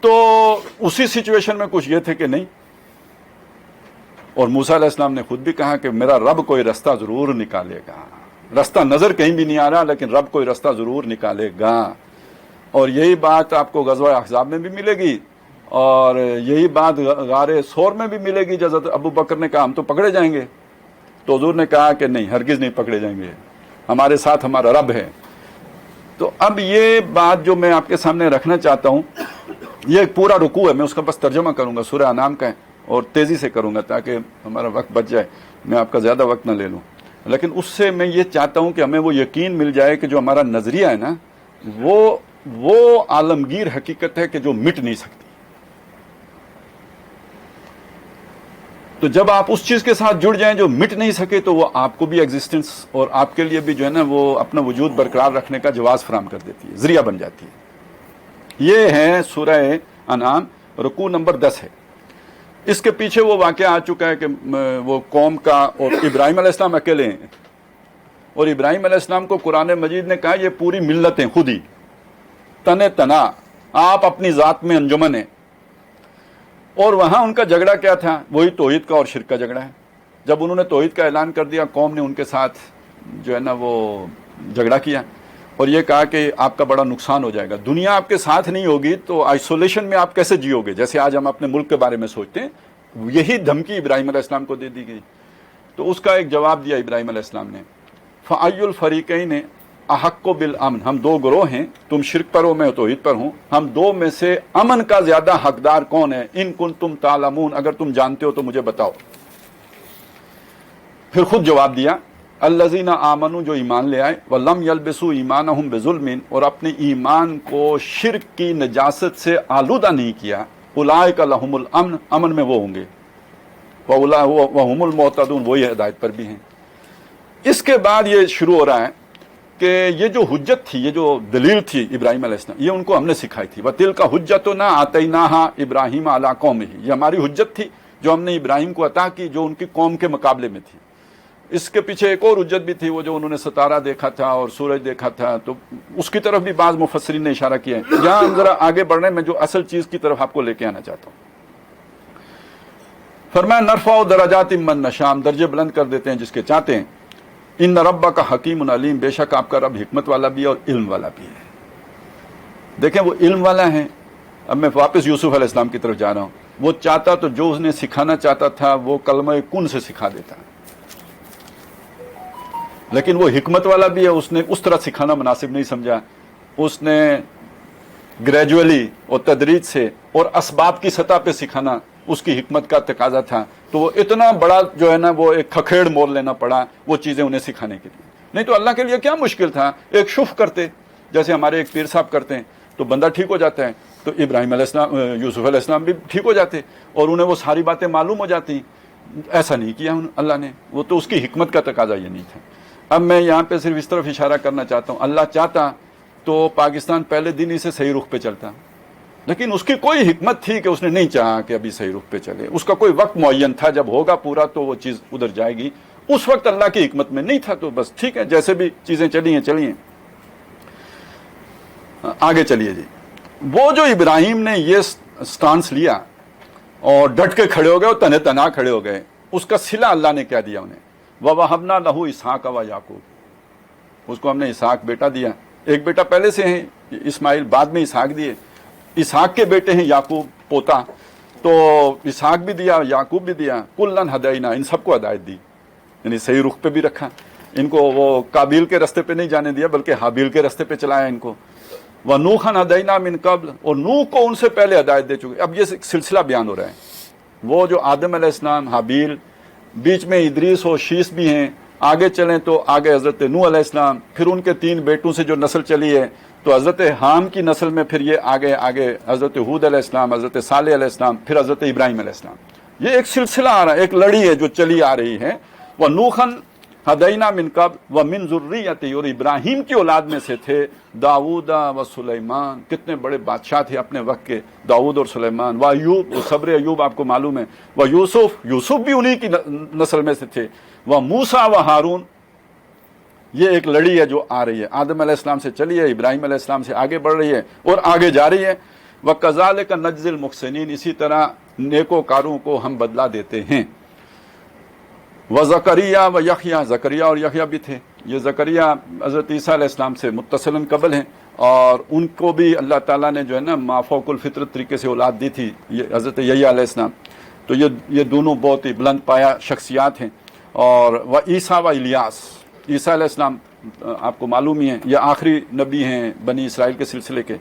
تو اسی سچویشن میں کچھ یہ تھے کہ نہیں، اور موسیٰ علیہ السلام نے خود بھی کہا کہ میرا رب کوئی رستہ ضرور نکالے گا، رستہ نظر کہیں بھی نہیں آ رہا لیکن رب کوئی رستہ ضرور نکالے گا. اور یہی بات آپ کو غزوہ احزاب میں بھی ملے گی، اور یہی بات غار ثور میں بھی ملے گی. حضرت ابو بکر نے کہا ہم تو پکڑے جائیں گے، تو حضور نے کہا کہ نہیں، ہرگز نہیں پکڑے جائیں گے، ہمارے ساتھ ہمارا رب ہے. تو اب یہ بات جو میں آپ کے سامنے رکھنا چاہتا ہوں، یہ ایک پورا رکوع ہے، میں اس کا بس ترجمہ کروں گا، سورہ انعام کا ہے، اور تیزی سے کروں گا تاکہ ہمارا وقت بچ جائے، میں آپ کا زیادہ وقت نہ لے لوں. لیکن اس سے میں یہ چاہتا ہوں کہ ہمیں وہ یقین مل جائے کہ جو ہمارا نظریہ ہے نا، وہ عالمگیر حقیقت ہے کہ جو مٹ نہیں سکتی. تو جب آپ اس چیز کے ساتھ جڑ جائیں جو مٹ نہیں سکے، تو وہ آپ کو بھی ایگزسٹنس اور آپ کے لیے بھی جو ہے نا وہ اپنا وجود برقرار رکھنے کا جواز فراہم کر دیتی ہے، ذریعہ بن جاتی ہے. یہ ہے سورہ انعام، رکوع نمبر 10 ہے. اس کے پیچھے وہ واقعہ آ چکا ہے کہ وہ قوم کا، اور ابراہیم علیہ السلام اکیلے ہیں، اور ابراہیم علیہ السلام کو قرآن مجید نے کہا یہ پوری ملت ہیں، خود ہی تن تنا، آپ اپنی ذات میں انجمن ہیں. اور وہاں ان کا جھگڑا کیا تھا؟ وہی توحید کا اور شرک کا جھگڑا ہے. جب انہوں نے توحید کا اعلان کر دیا، قوم نے ان کے ساتھ جو ہے نا وہ جھگڑا کیا اور یہ کہا کہ آپ کا بڑا نقصان ہو جائے گا، دنیا آپ کے ساتھ نہیں ہوگی تو آئسولیشن میں آپ کیسے جیو گے؟ جیسے آج ہم اپنے ملک کے بارے میں سوچتے ہیں، یہی دھمکی ابراہیم علیہ السلام کو دے دی گئی. تو اس کا ایک جواب دیا ابراہیم علیہ السلام نے، فَأَيُّ الْفَرِيقَيْنِ احق بالامن، ہم دو گروہ ہیں، تم شرک پر ہو، میں توحید پر ہوں، ہم دو میں سے امن کا زیادہ حقدار کون ہے؟ ان کنتم تعلمون، اگر تم جانتے ہو تو مجھے بتاؤ. پھر خود جواب دیا، الذین آمنوا، جو ایمان لے آئے، ولم یلبسوا ایمانہم بظلم، اور اپنے ایمان کو شرک کی نجاست سے آلودہ نہیں کیا، اولئک لہم الامن، امن میں وہ ہوں گے، وہم المہتدون، وہی ہدایت پر بھی ہیں. اس کے بعد یہ شروع ہو رہا ہے کہ یہ جو حجت تھی، یہ جو دلیل تھی ابراہیم علیہ السلام، یہ ان کو ہم نے سکھائی تھی. وَتِلْكَ حُجَّتُنَا آتَيْنَاهَا إِبْرَاهِيمَ عَلَىٰ قَوْمِهِ، یہ ہماری حجت تھی جو ہم نے ابراہیم کو عطا کی، جو ان کی قوم کے مقابلے میں تھی. اس کے پیچھے ایک اور حجت بھی تھی، وہ جو انہوں نے ستارہ دیکھا تھا اور سورج دیکھا تھا، تو اس کی طرف بھی بعض مفسرین نے اشارہ کیا ہے. یہاں ہم ذرا آگے بڑھ رہے ہیں، میں جو اصل چیز کی طرف آپ کو لے کے آنا چاہتا ہوں. فرمایا نرفع درجات من نشاء، درجے بلند کر دیتے ہیں جس کے چاہتے ہیں. ان ربک حکیم علیم، بے شک آپ کا رب حکمت والا بھی ہے اور علم والا بھی ہے. دیکھیں وہ علم والا ہے. اب میں واپس یوسف علیہ السلام کی طرف جا رہا ہوں. وہ چاہتا تو جو اس نے سکھانا چاہتا تھا وہ کلمہ کن سے سکھا دیتا، لیکن وہ حکمت والا بھی ہے. اس نے اس طرح سکھانا مناسب نہیں سمجھا، اس نے گریجولی اور تدریج سے اور اسباب کی سطح پہ سکھانا اس کی حکمت کا تقاضا تھا. تو وہ اتنا بڑا جو ہے نا وہ ایک کھکھیڑ مول لینا پڑا وہ چیزیں انہیں سکھانے کے لیے. نہیں تو اللہ کے لیے کیا مشکل تھا، ایک شف کرتے جیسے ہمارے ایک پیر صاحب کرتے ہیں تو بندہ ٹھیک ہو جاتا ہے. تو ابراہیم علیہ السلام، یوسف علیہ السلام بھی ٹھیک ہو جاتے اور انہیں وہ ساری باتیں معلوم ہو جاتی. ایسا نہیں کیا اللہ نے، وہ تو اس کی حکمت کا تقاضا یہ نہیں تھا. اب میں یہاں پہ صرف اس طرف اشارہ کرنا چاہتا ہوں، اللہ چاہتا تو پاکستان پہلے دن ہی سے صحیح رخ پہ چلتا، لیکن اس کی کوئی حکمت تھی کہ اس نے نہیں چاہا کہ ابھی صحیح رخ پہ چلے. اس کا کوئی وقت معین تھا، جب ہوگا پورا تو وہ چیز ادھر جائے گی. اس وقت اللہ کی حکمت میں نہیں تھا، تو بس ٹھیک ہے، جیسے بھی چیزیں چلی ہیں چلی ہیں. آگے چلیے جی. وہ جو ابراہیم نے یہ سٹانس لیا اور ڈٹ کے کھڑے ہو گئے اور تنہ تنہا کھڑے ہو گئے، اس کا صلہ اللہ نے کیا دیا انہیں، وَوَهَبْنَا لَهُ إِسْحَاقَ وَيَعْقُوبَ، اس کو ہم نے اسحاق بیٹا دیا. ایک بیٹا پہلے سے ہیں اسماعیل، بعد میں اسحاق دیے. اسحاق کے بیٹے ہیں یعقوب پوتا، تو اسحاق بھی دیا، یعقوب بھی دیا. کُلًّا ہدینا، ان سب کو ہدایت دی، یعنی صحیح رخ پہ بھی رکھا. ان کو وہ قابیل کے راستے پہ نہیں جانے دیا بلکہ حابیل کے راستے پہ چلایا ان کو. وَنُوحًا ہدینا من قبل، اور نوح کو ان سے پہلے ہدایت دے چکے. اب یہ سلسلہ بیان ہو رہا ہے، وہ جو آدم علیہ السلام، حابیل، بیچ میں ادریس اور شیس بھی ہیں. آگے چلیں تو آگے حضرت نوح علیہ السلام، پھر ان کے 3 بیٹوں سے جو نسل چلی ہے تو حضرت حام کی نسل میں پھر یہ آگے حضرت ہود علیہ السلام، حضرت صالح علیہ السلام، پھر حضرت ابراہیم علیہ السلام. یہ ایک سلسلہ آ رہا ہے، ایک لڑی ہے جو چلی آ رہی ہے. وَنُوحًا ہدینا من قبل ومن ذریتہ، اور ابراہیم کی اولاد میں سے تھے داؤد و سلیمان، کتنے بڑے بادشاہ تھے اپنے وقت کے، داؤد اور سلیمان. و ایوب، صبر ایوب آپ کو معلوم ہے. و یوسف، یوسف بھی انہی کی نسل میں سے تھے. و موسیٰ و ہارون. یہ ایک لڑی ہے جو آ رہی ہے، آدم علیہ السلام سے چلی ہے، ابراہیم علیہ السلام سے آگے بڑھ رہی ہے اور آگے جا رہی ہے. وَكَذَلِكَ نَجْزِي الْمُحْسِنِينَ، اسی طرح نیکوکاروں کو ہم بدلہ دیتے ہیں. وزکریا و یحییٰ، زکریا اور یحییٰ بھی تھے. یہ زکریا حضرت عیسیٰ علیہ السلام سے متصلاً قبل ہیں، اور ان کو بھی اللہ تعالیٰ نے جو ہے نا مافوق الفطرت طریقے سے اولاد دی تھی، یہ حضرت یحییٰ علیہ السلام. تو یہ دونوں بہت ہی بلند پایہ شخصیات ہیں. اور و عیسیٰ و الیاس، عیسیٰ علیہ السلام آپ کو معلوم ہی ہے یہ آخری نبی ہیں بنی اسرائیل کے سلسلے کے.